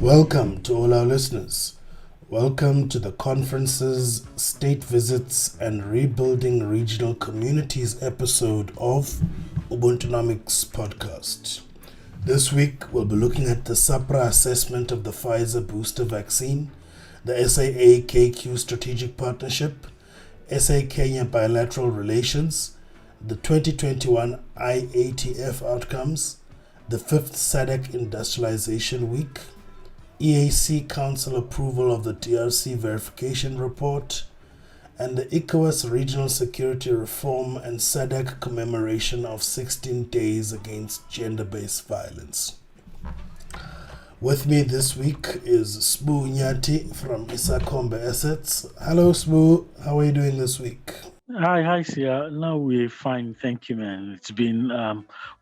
Welcome to all our listeners. Welcome to the Conferences, State Visits and Rebuilding Regional Communities episode of Ubuntunomics podcast. This week we'll be looking at the SAHPRA assessment of the Pfizer booster vaccine, the SAA-KQ strategic partnership, SA-Kenya bilateral relations, the 2021 IATF outcomes, the 5th SADC Industrialisation Week, EAC Council approval of the DRC verification report, and the ECOWAS Regional Security Reform and SADC commemoration of 16 days against gender-based violence. With me this week is Sbu Nyati from Isakombe Assets. Hello Sbu, how are you doing this week? Hi, Sia. Now we're fine, thank you, man. It's been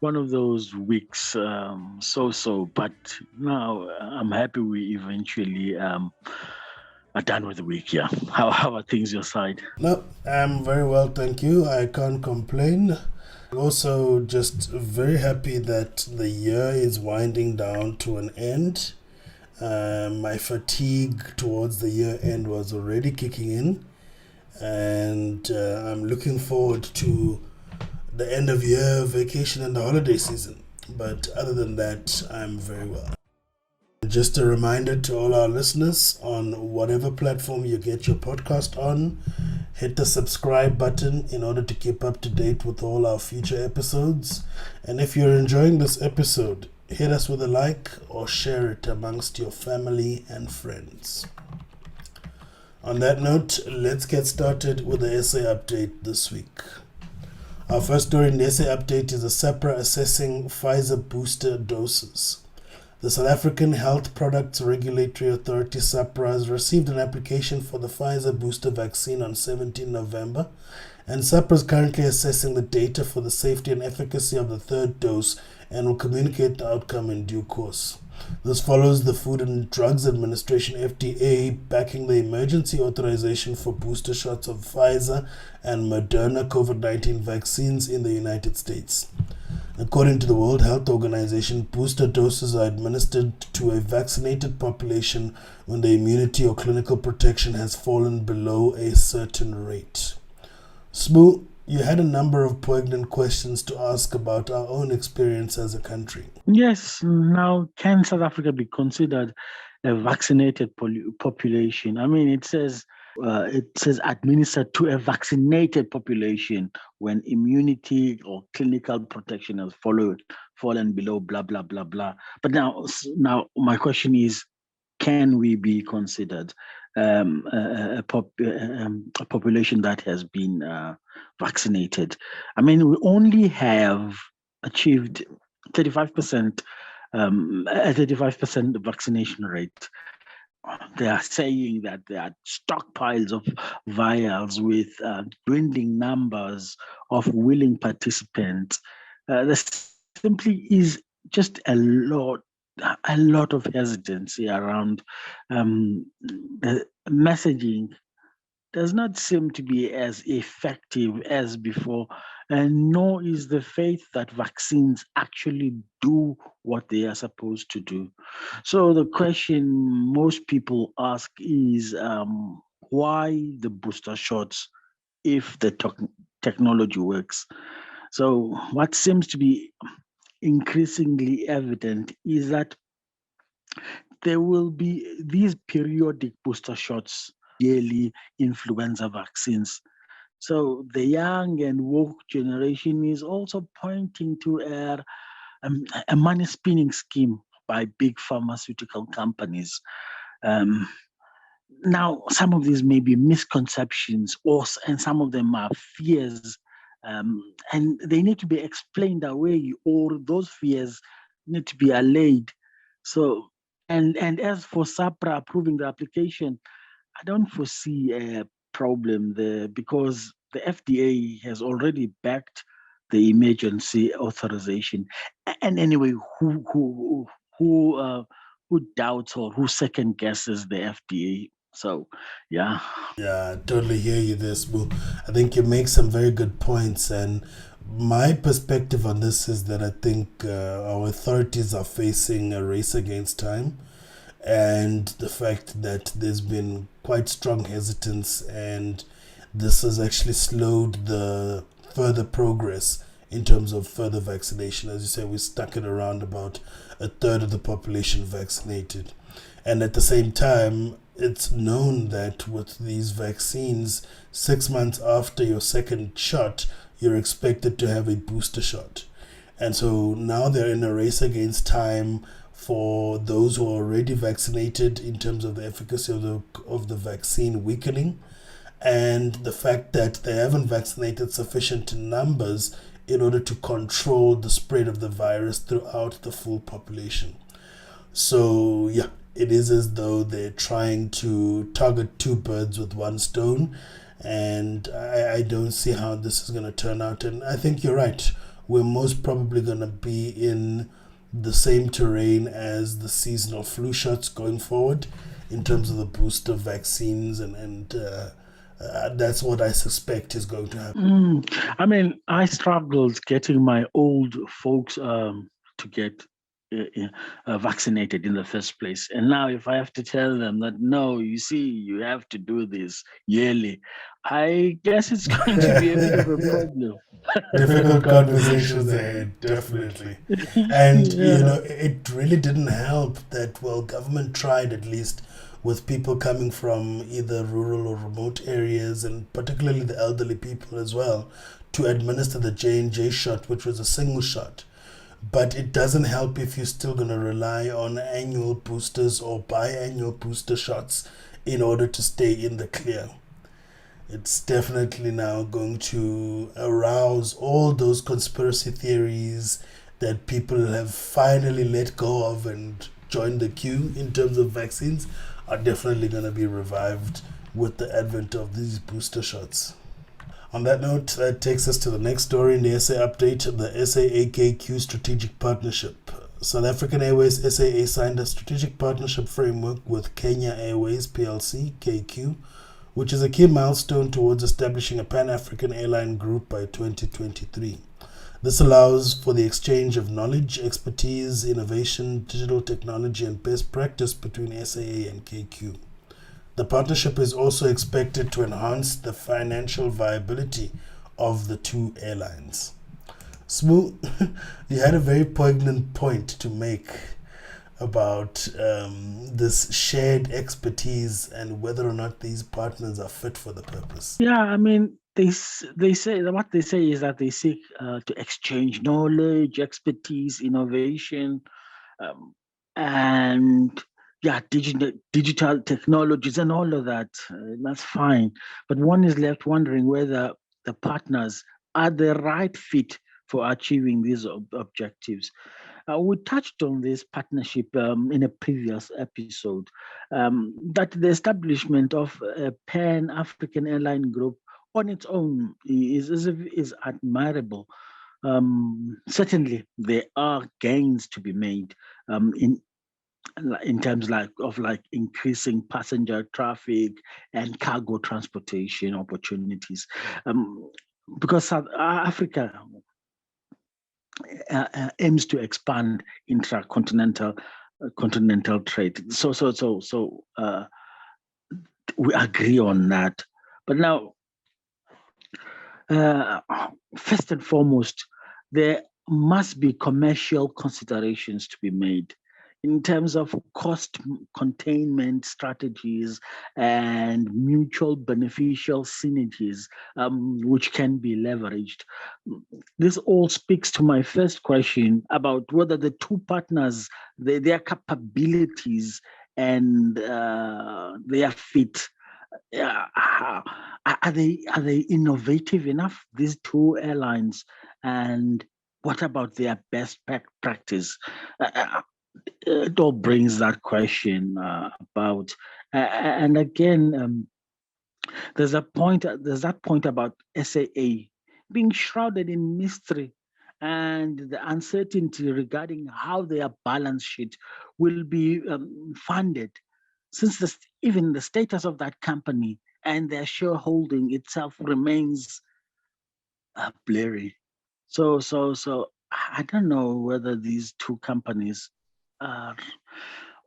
one of those weeks, but now I'm happy we eventually are done with the week. Yeah. How are things your side? No, I'm very well, thank you. I can't complain. Also, just very happy that the year is winding down to an end. My fatigue towards the year end was already kicking in. And I'm looking forward to the end of year vacation and the holiday season. But other than that, I'm very well. Just a reminder to all our listeners, on whatever platform you get your podcast on, hit the subscribe button in order to keep up to date with all our future episodes. And if you're enjoying this episode, hit us with a like or share it amongst your family and friends. On that note, let's get started with the SA update this week. Our first story in the SA update is the SAHPRA assessing Pfizer booster doses. The South African Health Products Regulatory Authority, SAHPRA, has received an application for the Pfizer booster vaccine on 17 November, and SAHPRA is currently assessing the data for the safety and efficacy of the third dose and will communicate the outcome in due course. This follows the Food and Drugs Administration FDA backing the emergency authorization for booster shots of Pfizer and Moderna COVID-19 vaccines in the United States. According to the World Health Organization, booster doses are administered to a vaccinated population when the immunity or clinical protection has fallen below a certain rate. Sbu, you had a number of poignant questions to ask about our own experience as a country. Yes. Now, can South Africa be considered a vaccinated population? I mean, it says administered to a vaccinated population when immunity or clinical protection has fallen below blah blah blah blah. But now my question is, can we be considered a population that has been vaccinated? I mean, we only have achieved 35%, a 35% vaccination rate. They are saying that there are stockpiles of vials with dwindling numbers of willing participants. There simply is just a lot of hesitancy around the messaging. Does not seem to be as effective as before, and nor is the faith that vaccines actually do what they are supposed to do. So the question most people ask is, why the booster shots if the technology works? So what seems to be increasingly evident is that there will be these periodic booster shots, yearly influenza vaccines. So the young and woke generation is also pointing to a money spinning scheme by big pharmaceutical companies. Now, some of these may be misconceptions, and some of them are fears, and they need to be explained away, or those fears need to be allayed. So, and as for SAHPRA approving the application, I don't foresee a problem there because the FDA has already backed the emergency authorization. And anyway, who doubts or who second guesses the FDA. So, yeah. Yeah, I totally hear you there, Sbu. I think you make some very good points. And my perspective on this is that I think our authorities are facing a race against time. And the fact that there's been quite strong hesitance, and this has actually slowed the further progress in terms of further vaccination. As you say, we stuck at around about a third of the population vaccinated. And at the same time, it's known that with these vaccines, 6 months after your second shot, you're expected to have a booster shot. And so now they're in a race against time for those who are already vaccinated in terms of the efficacy of the vaccine weakening, and the fact that they haven't vaccinated sufficient numbers in order to control the spread of the virus throughout the full population. So yeah, it is as though they're trying to target two birds with one stone, and I don't see how this is going to turn out. And I think you're right. We're most probably going to be in the same terrain as the seasonal flu shots going forward in terms of the booster vaccines, and that's what I suspect is going to happen. I mean, I struggled getting my old folks to get vaccinated in the first place. And now if I have to tell them that, no, you see, you have to do this yearly, I guess it's going to be a bit of a problem. Difficult conversations ahead, definitely. And, it really didn't help that, well, government tried at least with people coming from either rural or remote areas, and particularly the elderly people as well, to administer the J&J shot, which was a single shot. But it doesn't help if you're still going to rely on annual boosters or biannual booster shots in order to stay in the clear. It's definitely now going to arouse all those conspiracy theories that people have finally let go of and joined the queue in terms of vaccines are definitely going to be revived with the advent of these booster shots. On that note, that takes us to the next story in the SA update, the SAA-KQ strategic partnership. South African Airways SAA signed a strategic partnership framework with Kenya Airways PLC, KQ, which is a key milestone towards establishing a Pan-African airline group by 2023. This allows for the exchange of knowledge, expertise, innovation, digital technology, and best practice between SAA and KQ. The partnership is also expected to enhance the financial viability of the two airlines. Smoo, you had a very poignant point to make about this shared expertise and whether or not these partners are fit for the purpose. Yeah, I mean, they say what they say is that they seek to exchange knowledge, expertise, innovation, and digital technologies and all of that. That's fine, but one is left wondering whether the partners are the right fit for achieving these objectives. We touched on this partnership in a previous episode, that the establishment of a Pan-African airline group on its own is admirable. Certainly, there are gains to be made in terms of increasing passenger traffic and cargo transportation opportunities, because South Africa aims to expand intercontinental continental trade. So we agree on that. But now, first and foremost, there must be commercial considerations to be made in terms of cost containment strategies and mutual beneficial synergies, which can be leveraged. This all speaks to my first question about whether the two partners, their capabilities and their fit, are they innovative enough, these two airlines? And what about their best practice? It all brings that question about, and again, there's that point about SAA being shrouded in mystery and the uncertainty regarding how their balance sheet will be funded, since even the status of that company and their shareholding itself remains blurry. So I don't know whether these two companies are.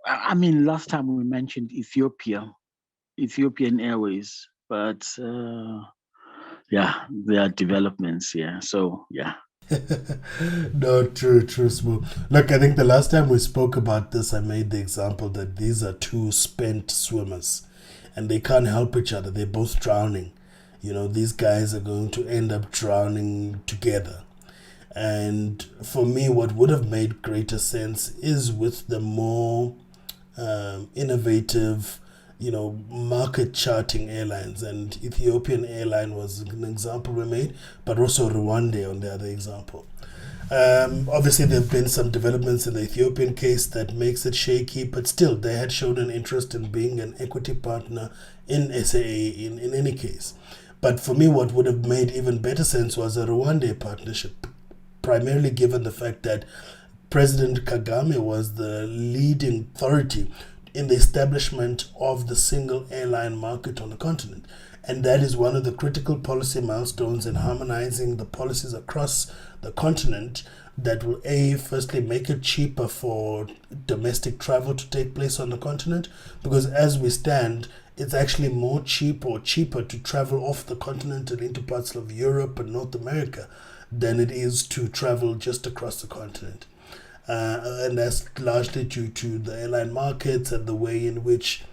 I mean, last time we mentioned Ethiopian Airways, but yeah, there are developments here. So yeah. No, true, Smo. Look, I think the last time we spoke about this, I made the example that these are two spent swimmers and they can't help each other. They're both drowning. These guys are going to end up drowning together. And for me, what would have made greater sense is with the more innovative, market charting airlines. And Ethiopian Airline was an example we made, but also Rwanda on the other example. Obviously, there have been some developments in the Ethiopian case that makes it shaky, but still, they had shown an interest in being an equity partner in SAA in any case. But for me, what would have made even better sense was a Rwanda partnership, primarily given the fact that President Kagame was the leading authority in the establishment of the single airline market on the continent. And that is one of the critical policy milestones in harmonizing the policies across the continent that will, firstly, make it cheaper for domestic travel to take place on the continent. Because as we stand, it's actually more cheaper to travel off the continent and into parts of Europe and North America than it is to travel just across the continent. And that's largely due to the airline markets and the way in which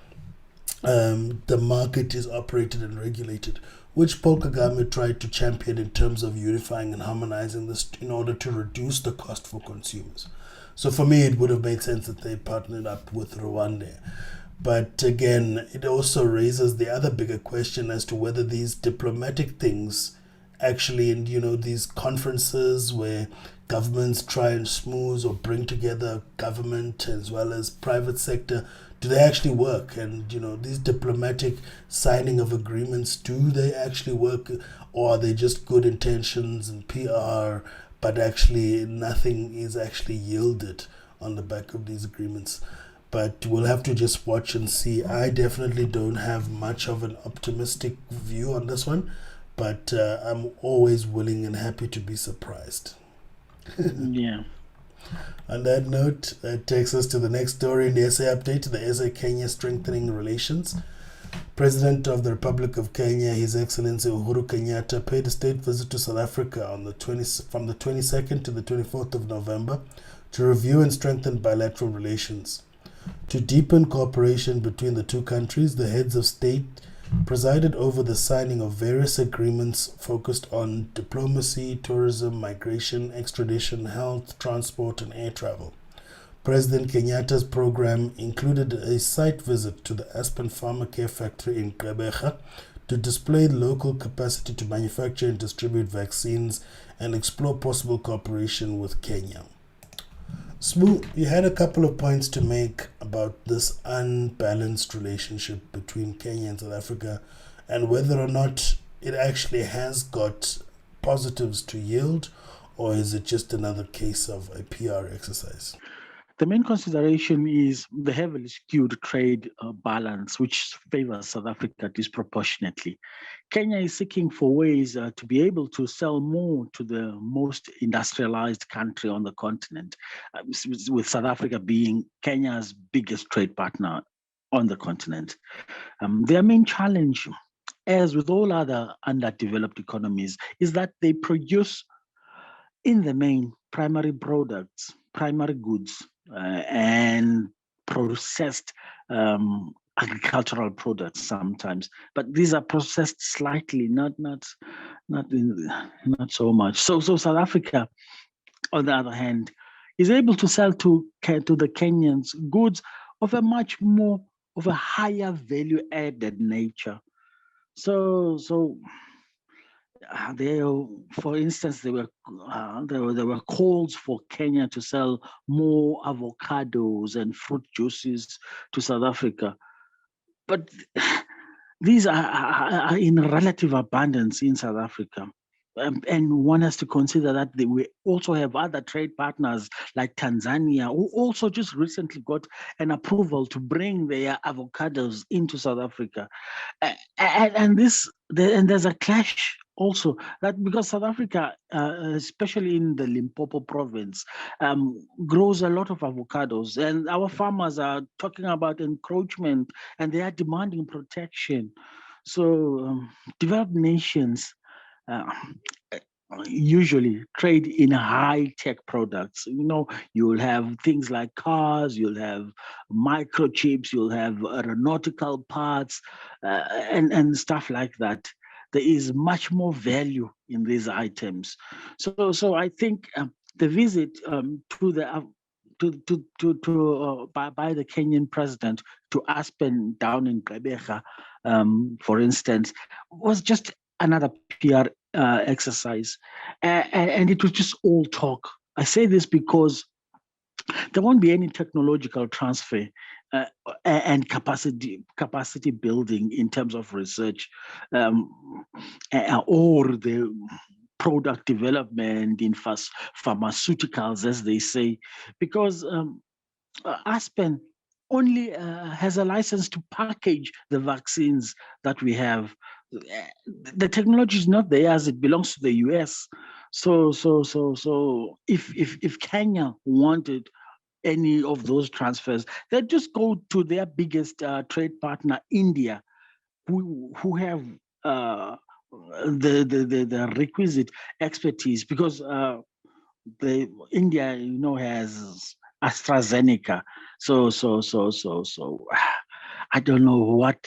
the market is operated and regulated, which Paul Kagame tried to champion in terms of unifying and harmonizing this in order to reduce the cost for consumers. So for me, it would have made sense that they partnered up with Rwanda. But again, it also raises the other bigger question as to whether these diplomatic things actually, and these conferences where governments try and smooth or bring together government as well as private sector, do they actually work? And these diplomatic signing of agreements, do they actually work, or are they just good intentions and PR, but actually nothing is actually yielded on the back of these agreements? But we'll have to just watch and see. I definitely don't have much of an optimistic view on this one, but I'm always willing and happy to be surprised. Yeah. On that note, that takes us to the next story in the SA update, the SA-Kenya strengthening relations. President of the Republic of Kenya, His Excellency Uhuru Kenyatta, paid a state visit to South Africa from the 22nd to the 24th of November to review and strengthen bilateral relations. To deepen cooperation between the two countries, the heads of state presided over the signing of various agreements focused on diplomacy, tourism, migration, extradition, health, transport, and air travel. President Kenyatta's program included a site visit to the Aspen Pharmacare factory in Gqeberha to display local capacity to manufacture and distribute vaccines and explore possible cooperation with Kenya. Smooth, you had a couple of points to make about this unbalanced relationship between Kenya and South Africa and whether or not it actually has got positives to yield, or is it just another case of a PR exercise? The main consideration is the heavily skewed trade balance, which favors South Africa disproportionately. Kenya is seeking for ways to be able to sell more to the most industrialized country on the continent, with South Africa being Kenya's biggest trade partner on the continent. Their main challenge, as with all other underdeveloped economies, is that they produce, in the main, primary products, primary goods, and processed agricultural products sometimes, but these are processed slightly, not so much. So South Africa, on the other hand, is able to sell to the Kenyans goods of a much more of a higher value added nature. So for instance, there were calls for Kenya to sell more avocados and fruit juices to South Africa, but these are in relative abundance in South Africa. and one has to consider that we also have other trade partners like Tanzania, who also just recently got an approval to bring their avocados into South Africa. And there's a clash also, that because South Africa, especially in the Limpopo province, grows a lot of avocados, and our farmers are talking about encroachment and they are demanding protection. So developed nations uh, usually trade in high tech products. You'll have things like cars, you'll have microchips, you'll have aeronautical parts, and stuff like that. There is much more value in these items. So I think the visit to the by the Kenyan president to Aspen down in Gqeberha, for instance, was just another PR exercise, and it was just all talk. I say this because there won't be any technological transfer uh, and capacity building in terms of research, or the product development in pharmaceuticals, as they say, because Aspen only has a license to package the vaccines that we have. The technology is not theirs; it belongs to the US. So, if Kenya wanted any of those transfers, they'd just go to their biggest trade partner, India, who have the requisite expertise, because the India, has AstraZeneca. So, I don't know what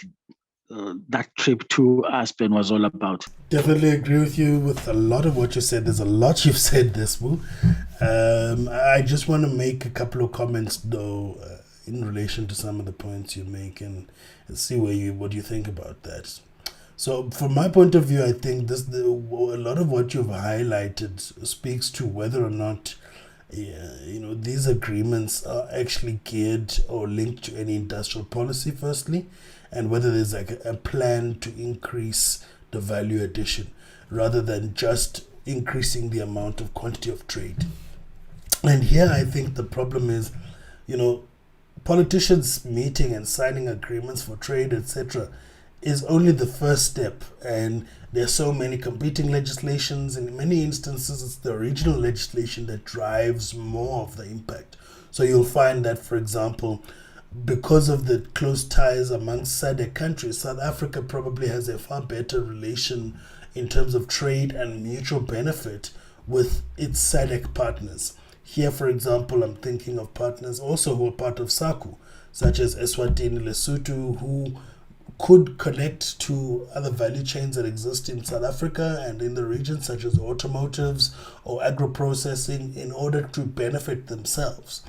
that trip to Aspen was all about. Definitely agree with you with a lot of what you said. There's a lot you've said, Desmu. I just want to make a couple of comments, though, in relation to some of the points you make, and see what you think about that. So, from my point of view, I think a lot of what you've highlighted speaks to whether or not these agreements are actually geared or linked to any industrial policy, firstly, and whether there's like a plan to increase the value addition rather than just increasing the amount of quantity of trade. And here I think the problem is, politicians meeting and signing agreements for trade, etc., is only the first step. And there's so many competing legislations. In many instances, it's the regional legislation that drives more of the impact. So you'll find that, for example, because of the close ties amongst SADC countries, South Africa probably has a far better relation in terms of trade and mutual benefit with its SADC partners. Here, for example, I'm thinking of partners also who are part of SACU, such as Eswatini, Lesotho, who could connect to other value chains that exist in South Africa and in the region, such as automotives or agro-processing, in order to benefit themselves.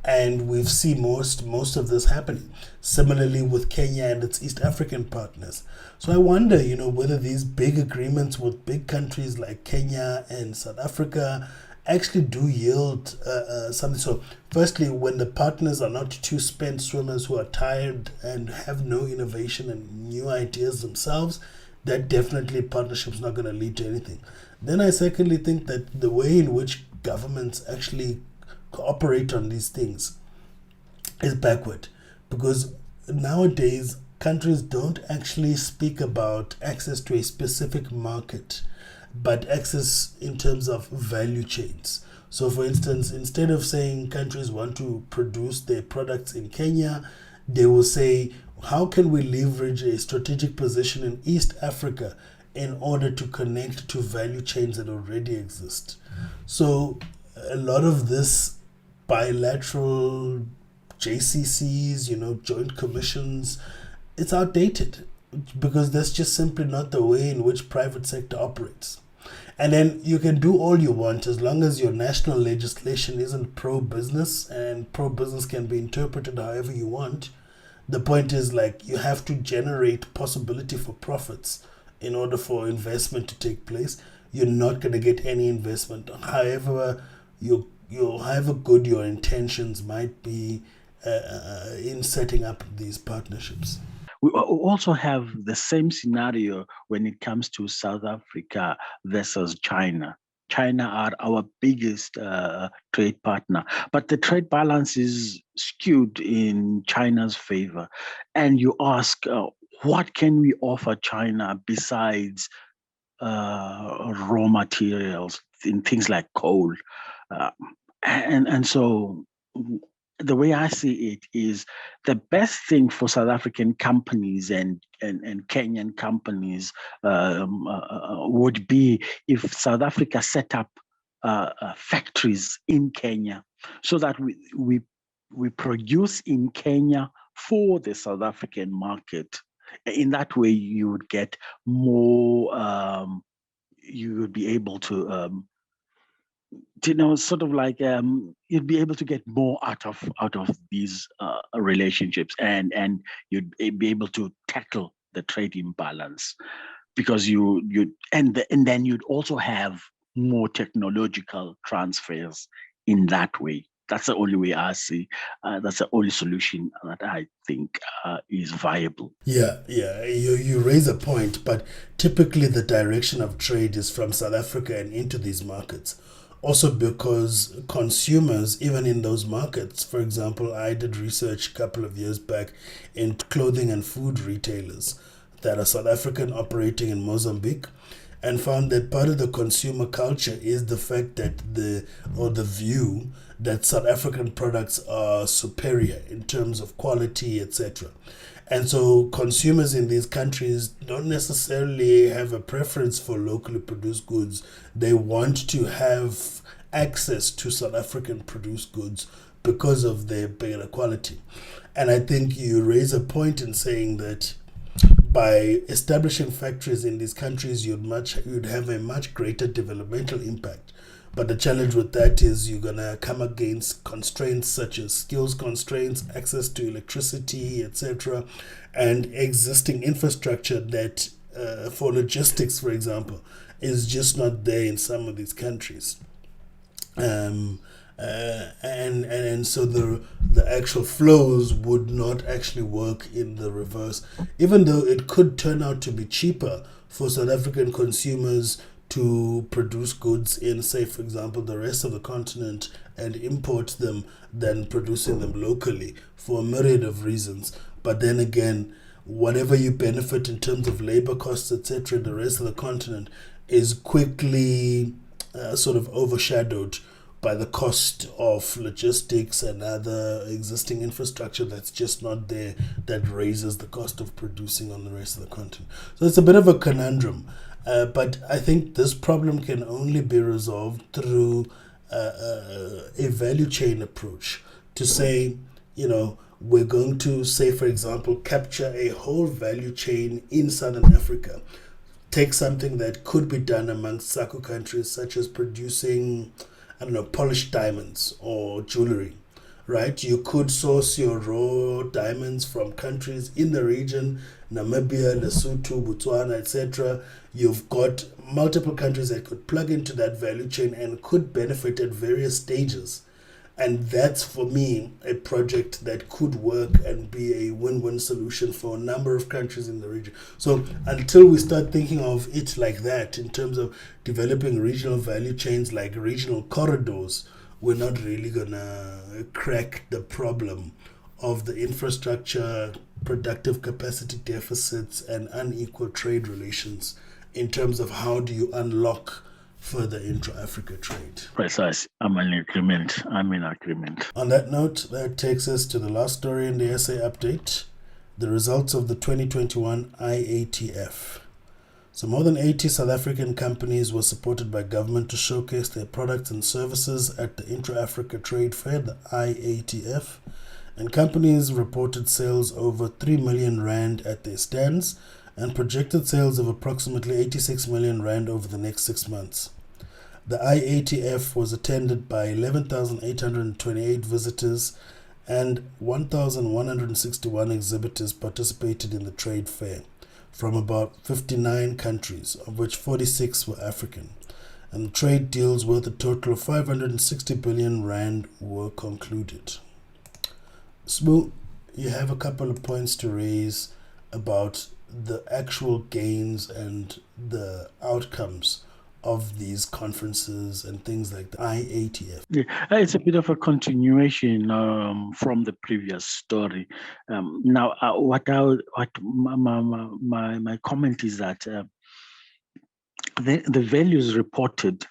And we've seen most of this happening. Similarly with Kenya and its East African partners. So I wonder, whether these big agreements with big countries like Kenya and South Africa actually do yield something. So firstly, when the partners are not two spent swimmers who are tired and have no innovation and new ideas themselves, that definitely partnership's not going to lead to anything. Then I secondly think that the way in which governments actually cooperate on these things is backward, because nowadays countries don't actually speak about access to a specific market, but access in terms of value chains. So for instance, instead of saying countries want to produce their products in Kenya, they will say, how can we leverage a strategic position in East Africa in order to connect to value chains that already exist? So a lot of this bilateral JCCs, joint commissions, it's outdated, because that's just simply not the way in which private sector operates. And then you can do all you want as long as your national legislation isn't pro-business, and pro-business can be interpreted however you want. The point is, you have to generate possibility for profits in order for investment to take place. You're not going to get any investment, however however good your intentions might be in setting up these partnerships. We also have the same scenario when it comes to South Africa versus China. China are our biggest trade partner, but the trade balance is skewed in China's favor. And you ask, what can we offer China besides raw materials in things like coal? Uh, and so the way I see it is the best thing for South African companies and Kenyan companies would be if South Africa set up factories in Kenya so that we produce in Kenya for the South African market. In that way, you would get more. You would be able to sort of like you'd be able to get more out of these relationships, and you'd be able to tackle the trade imbalance, because and then you'd also have more technological transfers in that way. That's the only way I see. That's the only solution that I think is viable. Yeah, you raise a point, but typically the direction of trade is from South Africa and into these markets. Also because consumers, even in those markets, for example, I did research a couple of years back in clothing and food retailers that are South African operating in Mozambique, and found that part of the consumer culture is the fact that the view that South African products are superior in terms of quality, etc. And so consumers in these countries don't necessarily have a preference for locally produced goods. They want to have access to South African produced goods because of their better quality. And I think you raise a point in saying that by establishing factories in these countries, you'd have a much greater developmental impact. But the challenge with that is you're going to come against constraints such as skills constraints, access to electricity, etc., and existing infrastructure that, for logistics, for example, is just not there in some of these countries. And so the actual flows would not actually work in the reverse, even though it could turn out to be cheaper for South African consumers to produce goods in, say, for example, the rest of the continent and import them than producing them locally for a myriad of reasons. But then again, whatever you benefit in terms of labor costs, etc., the rest of the continent is quickly sort of overshadowed by the cost of logistics and other existing infrastructure that's just not there, that raises the cost of producing on the rest of the continent. So it's a bit of a conundrum. But I think this problem can only be resolved through a value chain approach to say, we're going to, say, for example, capture a whole value chain in Southern Africa. Take something that could be done amongst SACU countries, such as producing, polished diamonds or jewelry, right? You could source your raw diamonds from countries in the region, Namibia, Lesotho, Botswana, etc. You've got multiple countries that could plug into that value chain and could benefit at various stages. And that's, for me, a project that could work and be a win-win solution for a number of countries in the region. So until we start thinking of it like that, in terms of developing regional value chains like regional corridors, we're not really going to crack the problem of the infrastructure, productive capacity deficits, and unequal trade relations in terms of how do you unlock further intra-Africa trade. Precise. I'm in agreement. On that note, that takes us to the last story in the SA update, the results of the 2021 IATF. So more than 80 South African companies were supported by government to showcase their products and services at the Intra-Africa Trade Fair, the IATF, and companies reported sales over 3 million rand at their stands and projected sales of approximately 86 million rand over the next 6 months. The IATF was attended by 11,828 visitors, and 1,161 exhibitors participated in the trade fair from about 59 countries, of which 46 were African. And trade deals worth a total of 560 billion rand were concluded. Smoo, you have a couple of points to raise about the actual gains and the outcomes of these conferences and things like the IATF? Yeah, it's a bit of a continuation from the previous story. Now, what my comment is that the values reported,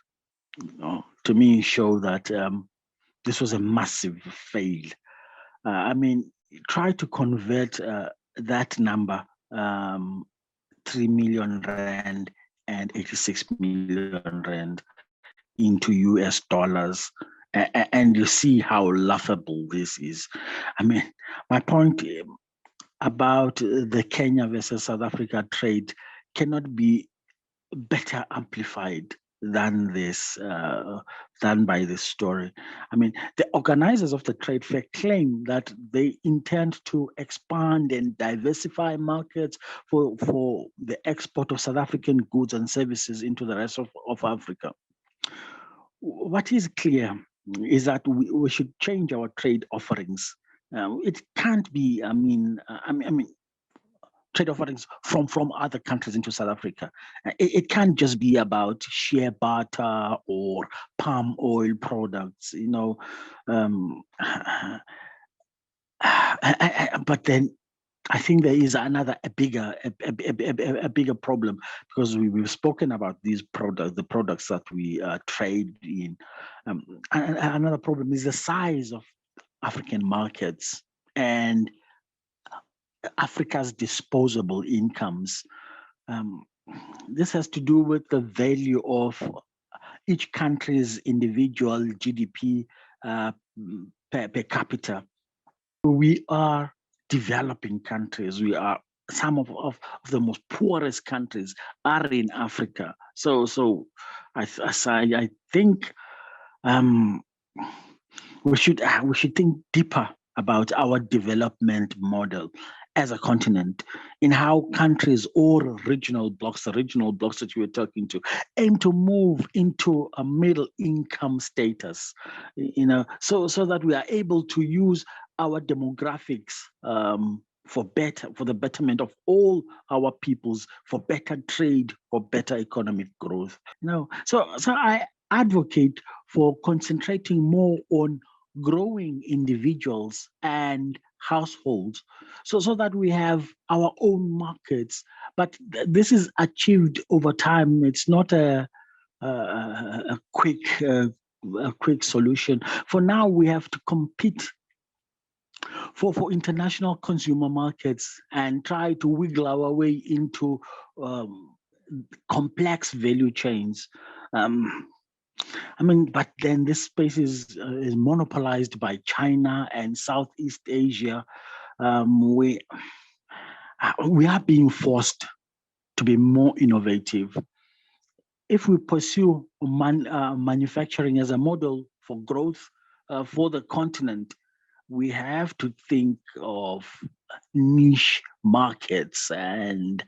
to me, show that this was a massive fail. I mean, try to convert that number, 3 million rand and 86 million rand, into US dollars, and you see how laughable this is. I mean, my point about the Kenya versus South Africa trade cannot be better amplified than this, than by this story. I mean, the organizers of the trade fair claim that they intend to expand and diversify markets for the export of South African goods and services into the rest of Africa. What is clear is that we should change our trade offerings. It can't be, I mean, trade offerings from other countries into South Africa. It can't just be about shea butter or palm oil products, but then I think there is a bigger problem, because we've spoken about these products, the products that we trade in. And another problem is the size of African markets and Africa's disposable incomes. This has to do with the value of each country's individual GDP per capita. We are developing countries. We are some of the most poorest countries are in Africa. So I think we should think deeper about our development model as a continent, in how countries or regional blocks, the regional blocks that you were talking to, aim to move into a middle income status, so that we are able to use our demographics for the betterment of all our peoples, for better trade, for better economic growth. So I advocate for concentrating more on growing individuals and households, so that we have our own markets. But this is achieved over time. It's not a quick solution. For now, we have to compete for international consumer markets and try to wiggle our way into complex value chains. But then this space is monopolized by China and Southeast Asia. We are being forced to be more innovative. If we pursue manufacturing as a model for growth for the continent, we have to think of niche markets and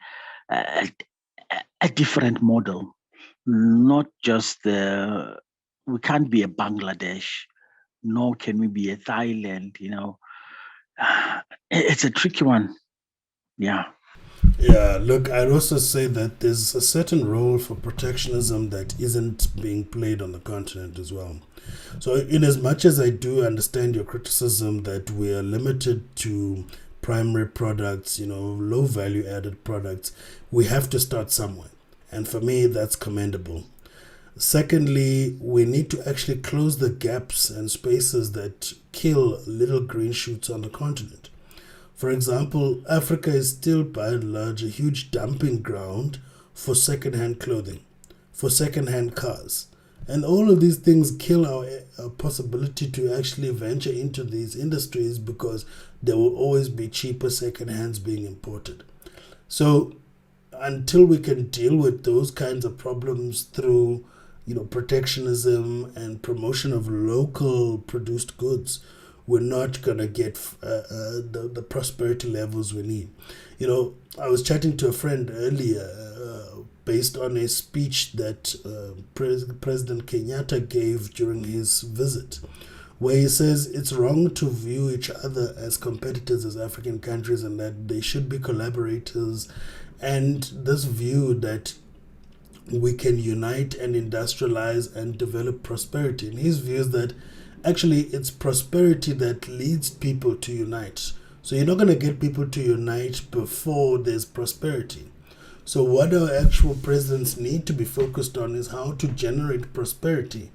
a different model. Not just we can't be a Bangladesh, nor can we be a Thailand, It's a tricky one. Yeah. Yeah, look, I'd also say that there's a certain role for protectionism that isn't being played on the continent as well. So in as much as I do understand your criticism that we are limited to primary products, low value added products, we have to start somewhere. And for me, that's commendable. Secondly, we need to actually close the gaps and spaces that kill little green shoots on the continent. For example, Africa is still by and large a huge dumping ground for second-hand clothing, for second-hand cars. And all of these things kill our possibility to actually venture into these industries, because there will always be cheaper second-hands being imported. So until we can deal with those kinds of problems through, protectionism and promotion of local produced goods, we're not going to get the prosperity levels we need. I was chatting to a friend earlier based on a speech that President Kenyatta gave during his visit, where he says it's wrong to view each other as competitors as African countries and that they should be collaborators, and this view that we can unite and industrialize and develop prosperity. And his view is that actually it's prosperity that leads people to unite. So you're not going to get people to unite before there's prosperity. So what our actual presidents need to be focused on is how to generate prosperity.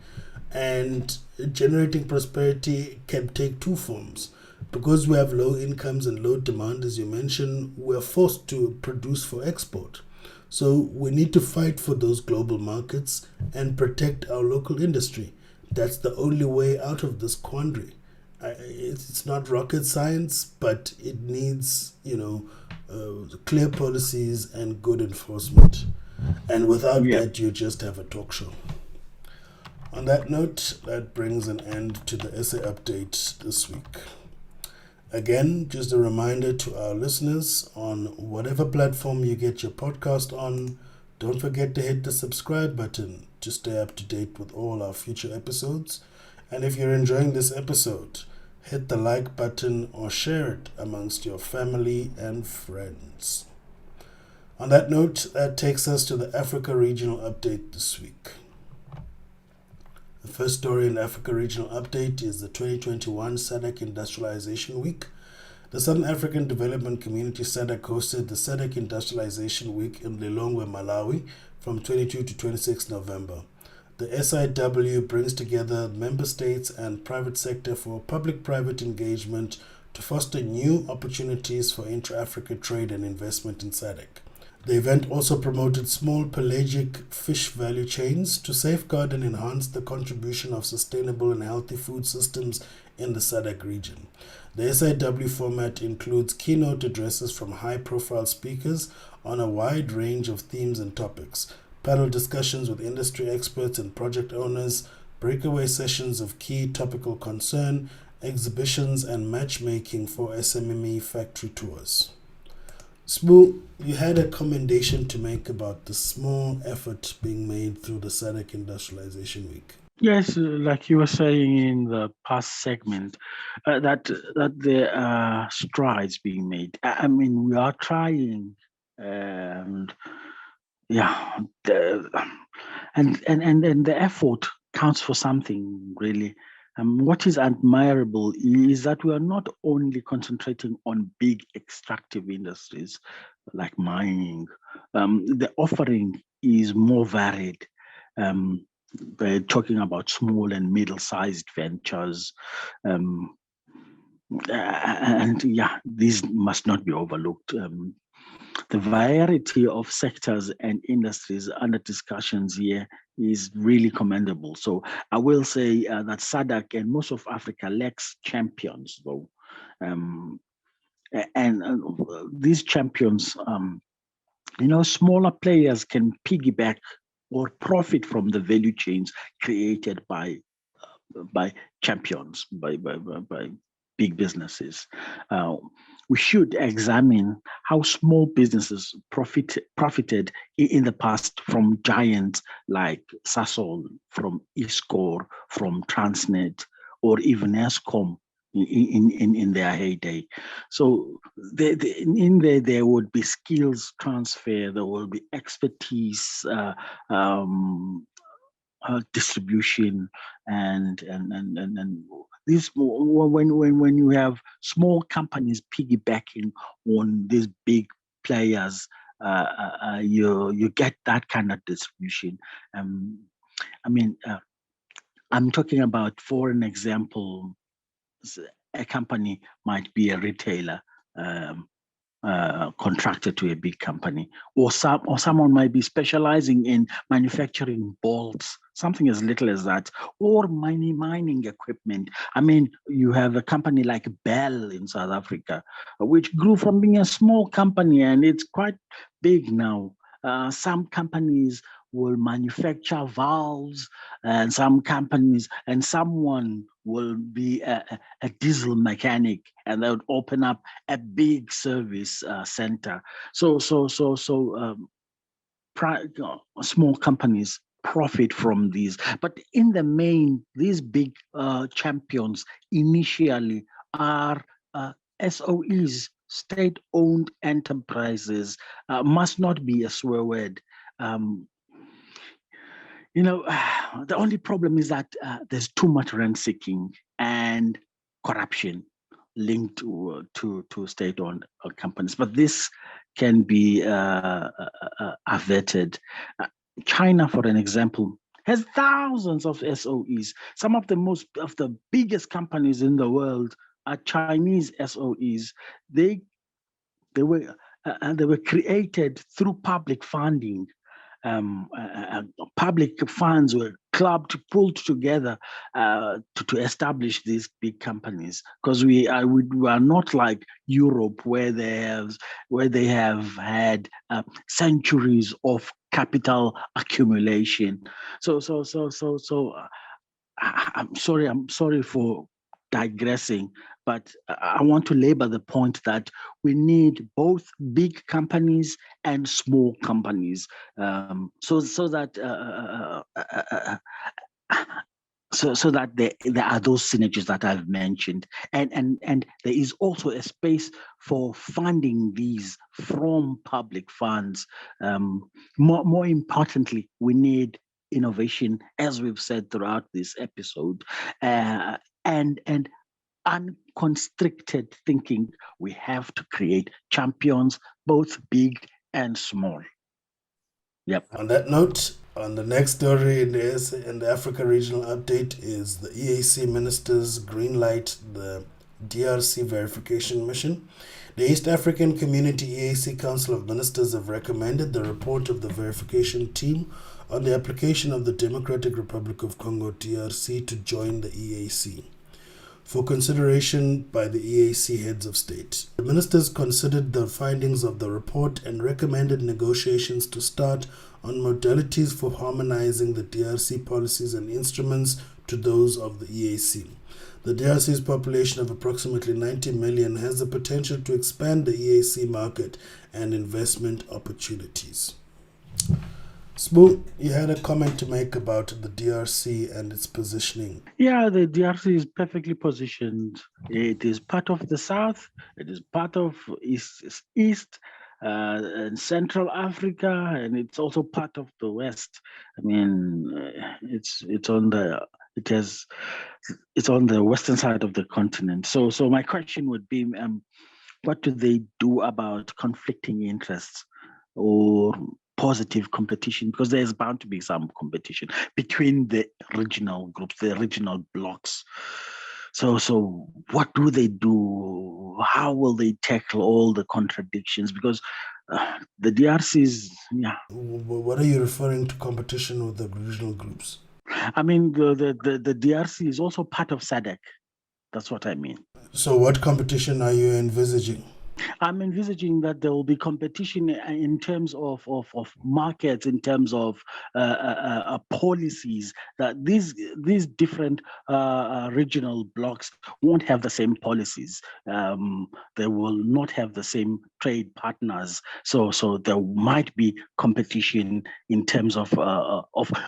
And generating prosperity can take two forms. Because we have low incomes and low demand, as you mentioned, we're forced to produce for export. So we need to fight for those global markets and protect our local industry. That's the only way out of this quandary. It's not rocket science, but it needs, clear policies and good enforcement. And without that, you just have a talk show. On that note, that brings an end to the essay update this week. Again, just a reminder to our listeners, on whatever platform you get your podcast on, don't forget to hit the subscribe button to stay up to date with all our future episodes. And if you're enjoying this episode, hit the like button or share it amongst your family and friends. On that note, that takes us to the Africa Regional Update this week. The first story in the Africa Regional Update is the 2021 SADC Industrialisation Week. The Southern African Development Community SADC hosted the SADC Industrialisation Week in Lilongwe, Malawi from 22 to 26 November. The SIW brings together member states and private sector for public-private engagement to foster new opportunities for intra-Africa trade and investment in SADC. The event also promoted small pelagic fish value chains to safeguard and enhance the contribution of sustainable and healthy food systems in the SADC region. The SIW format includes keynote addresses from high-profile speakers on a wide range of themes and topics, panel discussions with industry experts and project owners, breakaway sessions of key topical concern, exhibitions, and matchmaking for SMME factory tours. Smoo, you had a commendation to make about the small effort being made through the SADC Industrialisation Week. Yes, like you were saying in the past segment, that there are strides being made. I mean, we are trying, and the effort counts for something, really. What is admirable is that we are not only concentrating on big extractive industries like mining. The offering is more varied. We're talking about small and middle-sized ventures. These must not be overlooked. The variety of sectors and industries under discussions here is really commendable. So I will say that SADC and most of Africa lacks champions, though. These champions, smaller players can piggyback or profit from the value chains created by champions, by big businesses. We should examine how small businesses profited in the past from giants like Sasol, from Iscor, from Transnet, or even Eskom in their heyday. So there would be skills transfer, there will be expertise, distribution, and this, when you have small companies piggybacking on these big players, you get that kind of distribution. I'm talking about, for an example, a company might be a retailer contracted to a big company, or someone might be specializing in manufacturing bolts, something as little as that, or mining equipment. I mean, you have a company like Bell in South Africa, which grew from being a small company and it's quite big now. Some companies will manufacture valves, and someone will be a diesel mechanic, and they would open up a big service center. So small companies profit from these. But in the main, these big champions initially are SOEs, state-owned enterprises. Must not be a swear word. The only problem is that there's too much rent-seeking and corruption linked to state-owned companies. But this can be averted. China, for an example, has thousands of SOEs. Some of the biggest companies in the world are Chinese SOEs. They were created through public funding. Public funds were pulled together to establish these big companies, because we are not like Europe, where they have had centuries of capital accumulation. So I'm sorry for digressing, but I want to labor the point that we need both big companies and small companies, so that there are those synergies that I've mentioned, and there is also a space for funding these from public funds. More importantly, we need innovation, as we've said throughout this episode, and unconstricted thinking. We have to create champions, both big and small. Yep. On that note, on the next story in the Africa Regional Update is the EAC Ministers Greenlight the DRC verification mission. The East African Community EAC Council of Ministers have recommended the report of the verification team on the application of the Democratic Republic of Congo DRC to join the EAC for consideration by the EAC heads of state. The ministers considered the findings of the report and recommended negotiations to start on modalities for harmonizing the DRC policies and instruments to those of the EAC. The DRC's population of approximately 90 million has the potential to expand the EAC market and investment opportunities. Smoo, you had a comment to make about the DRC and its positioning. Yeah, the DRC is perfectly positioned. It is part of the South. It is part of East and Central Africa, and it's also part of the West. I mean, it's on the western side of the continent. So my question would be, what do they do about conflicting interests or positive competition? Because there's bound to be some competition between the regional groups, the regional blocks. So what do they do? How will they tackle all the contradictions? Because the DRC is, yeah. What are you referring to, competition with the regional groups? I mean, the DRC is also part of SADC. That's what I mean. So what competition are you envisaging? I'm envisaging that there will be competition in terms of markets, in terms of policies, that these different regional blocks won't have the same policies. They will not have the same trade partners. So there might be competition in terms of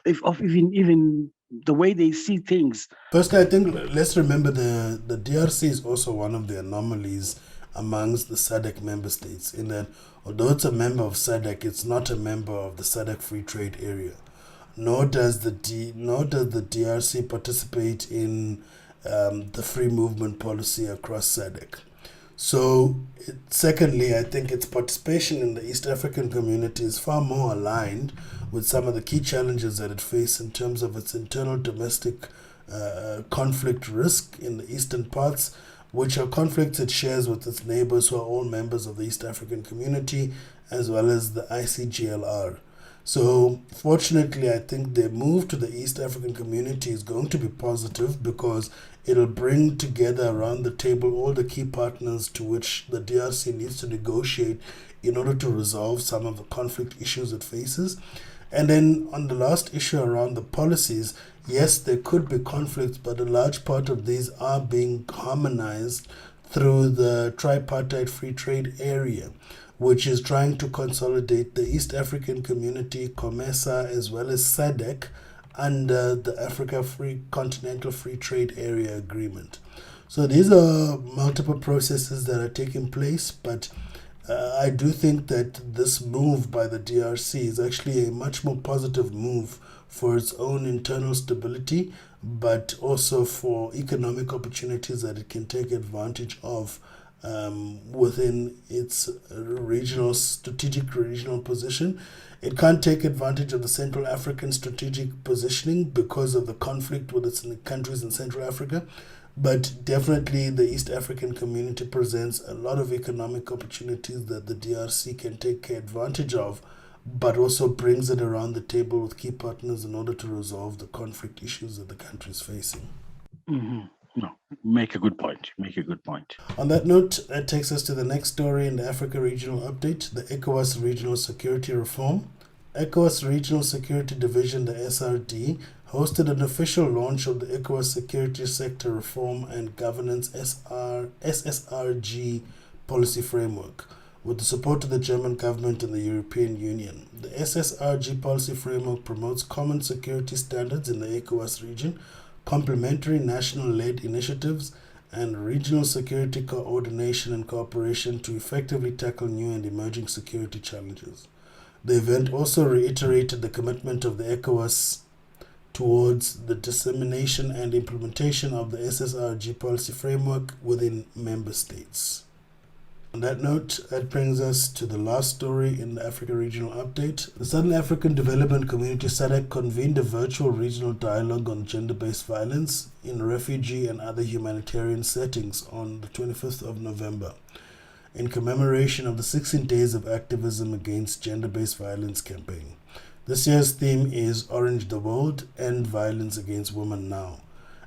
even the way they see things. First, I think let's remember the DRC is also one of the anomalies amongst the SADC member states, in that although it's a member of SADC, it's not a member of the SADC Free Trade Area. Nor does the DRC participate in the free movement policy across SADC. So, secondly, I think its participation in the East African community is far more aligned with some of the key challenges that it faces in terms of its internal domestic conflict risk in the eastern parts, which are conflicts it shares with its neighbors who are all members of the East African community, as well as the ICGLR. So, fortunately, I think the move to the East African community is going to be positive, because it'll bring together around the table all the key partners to which the DRC needs to negotiate in order to resolve some of the conflict issues it faces. And then on the last issue around the policies, yes, there could be conflicts, but a large part of these are being harmonized through the tripartite free trade area, which is trying to consolidate the East African Community, COMESA, as well as SADC under the Africa Continental Free Trade Area Agreement. So these are multiple processes that are taking place, but I do think that this move by the DRC is actually a much more positive move for its own internal stability, but also for economic opportunities that it can take advantage of within its strategic regional position. It can't take advantage of the Central African strategic positioning because of the conflict with its countries in Central Africa. But definitely the East African community presents a lot of economic opportunities that the DRC can take advantage of, but also brings it around the table with key partners in order to resolve the conflict issues that the country is facing. Mm-hmm. No, make a good point. On that note, that takes us to the next story in the Africa Regional Update, the ECOWAS Regional Security Reform. ECOWAS Regional Security Division, the SRD, hosted an official launch of the ECOWAS Security Sector Reform and Governance SSRG policy framework, with the support of the German government and the European Union. The SSRG policy framework promotes common security standards in the ECOWAS region, complementary national-led initiatives, and regional security coordination and cooperation to effectively tackle new and emerging security challenges. The event also reiterated the commitment of the ECOWAS towards the dissemination and implementation of the SSRG policy framework within member states. On that note, that brings us to the last story in the Africa Regional Update. The Southern African Development Community SADC convened a virtual regional dialogue on gender-based violence in refugee and other humanitarian settings on the 25th of November, in commemoration of the 16 Days of Activism Against Gender-Based Violence campaign. This year's theme is Orange the World, End Violence Against Women Now,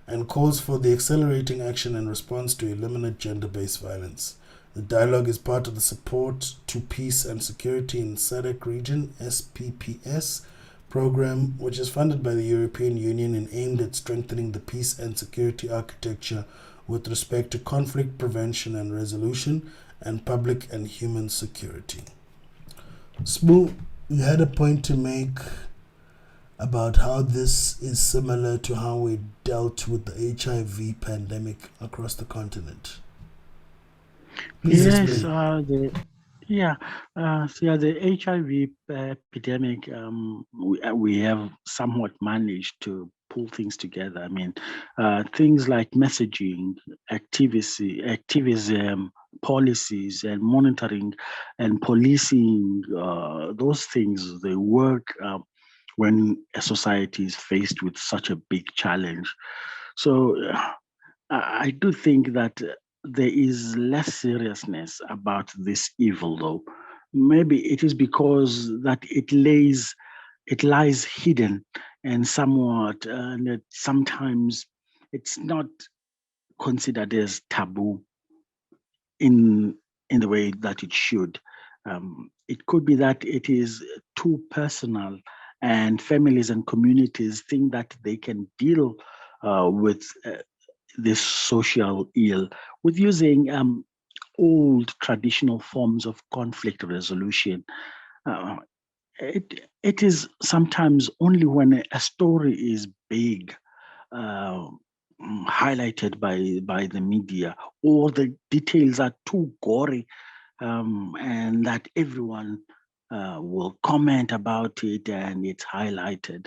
and calls for the accelerating action and response to eliminate gender-based violence. The dialogue is part of the Support to Peace and Security in SADC Region, SPPS, program, which is funded by the European Union and aimed at strengthening the peace and security architecture with respect to conflict prevention and resolution and public and human security. Smoo, you had a point to make about how this is similar to how we dealt with the HIV pandemic across the continent. Please explain. The HIV epidemic, we have somewhat managed to pull things together. I mean, things like messaging, activism, policies, and monitoring and policing, those things, they work when a society is faced with such a big challenge. So I do think that there is less seriousness about this evil, though. Maybe it is because that it lies hidden and somewhat, and that sometimes it's not considered as taboo in the way that it should. It could be that it is too personal, and families and communities think that they can deal with this social ill with using old traditional forms of conflict resolution. It is sometimes only when a story is big, highlighted by the media, or the details are too gory, and that everyone will comment about it and it's highlighted.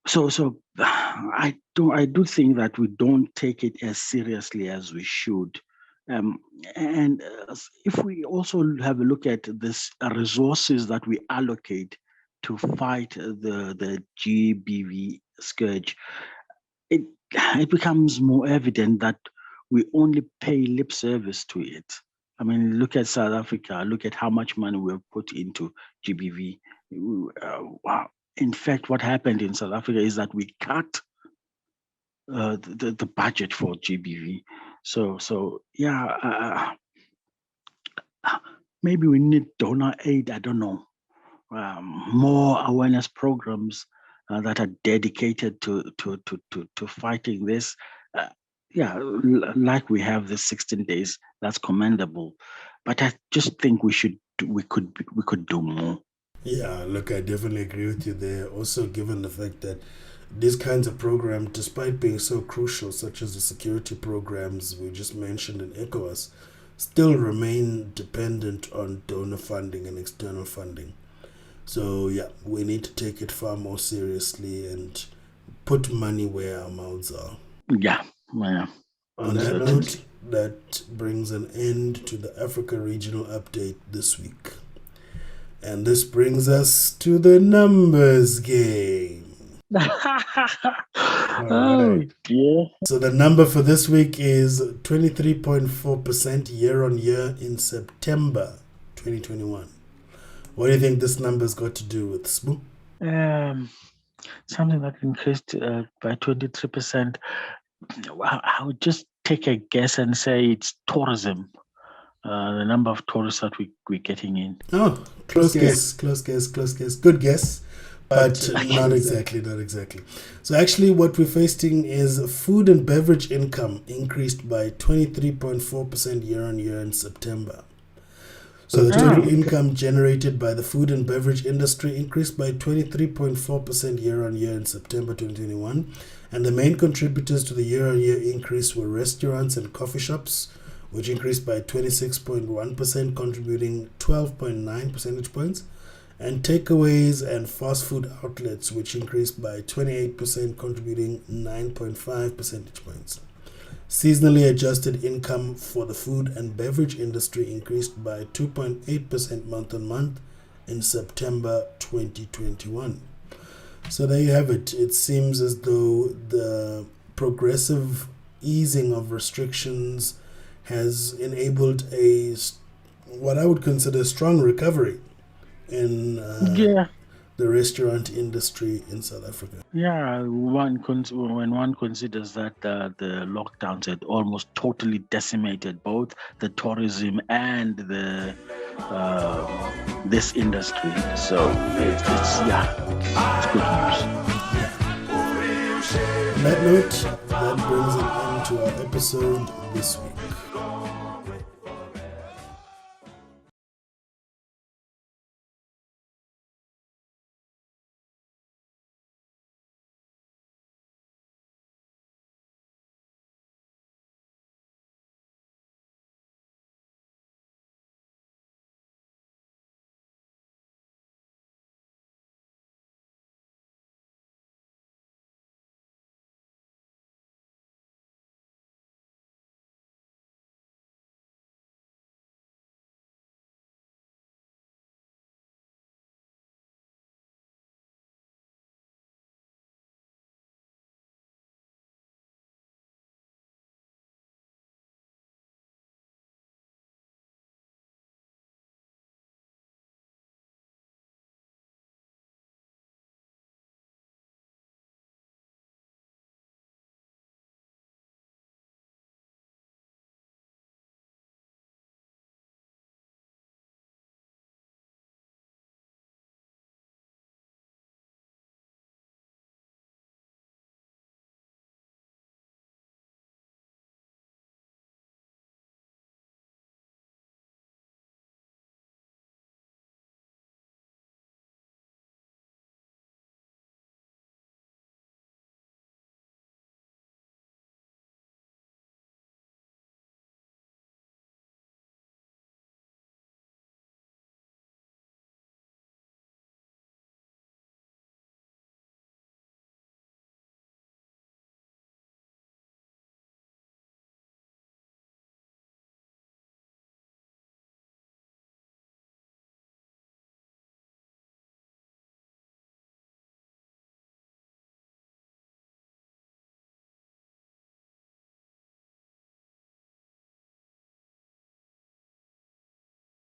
So I do think that we don't take it as seriously as we should. And if we also have a look at this resources that we allocate to fight the GBV scourge, it becomes more evident that we only pay lip service to it. I mean, look at South Africa, look at how much money we've put into GBV. Wow. In fact, what happened in South Africa is that we cut the budget for GBV. So maybe we need donor aid. I don't know, more awareness programs that are dedicated to fighting this. like we have the 16 days, that's commendable. But I just think we could do more. Yeah, look, I definitely agree with you there. Also, given the fact that these kinds of programs, despite being so crucial, such as the security programs we just mentioned in ECOWAS, still remain dependent on donor funding and external funding. So, yeah, we need to take it far more seriously and put money where our mouths are. Yeah. On that note, that brings an end to the Africa Regional Update this week. And this brings us to the numbers game. Oh, dear. So the number for this week is 23.4% year on year in September 2021. What do you think this number's got to do with, Smoo? Something that increased by 23%. I would just take a guess and say it's tourism. The number of tourists that we're getting in. Oh, close guess. Good guess, but not exactly. So actually what we're facing is food and beverage income increased by 23.4% year on year in September. So the total income generated by the food and beverage industry increased by 23.4% year on year in September 2021. And the main contributors to the year on year increase were restaurants and coffee shops, which increased by 26.1%, contributing 12.9 percentage points, and takeaways and fast food outlets, which increased by 28%, contributing 9.5 percentage points. Seasonally adjusted income for the food and beverage industry increased by 2.8% month on month in September 2021. So there you have it. It seems as though the progressive easing of restrictions has enabled what I would consider a strong recovery in the restaurant industry in South Africa. Yeah, when one considers that the lockdowns had almost totally decimated both the tourism and the this industry, so it's good news. On that note, that brings an end to our episode this week.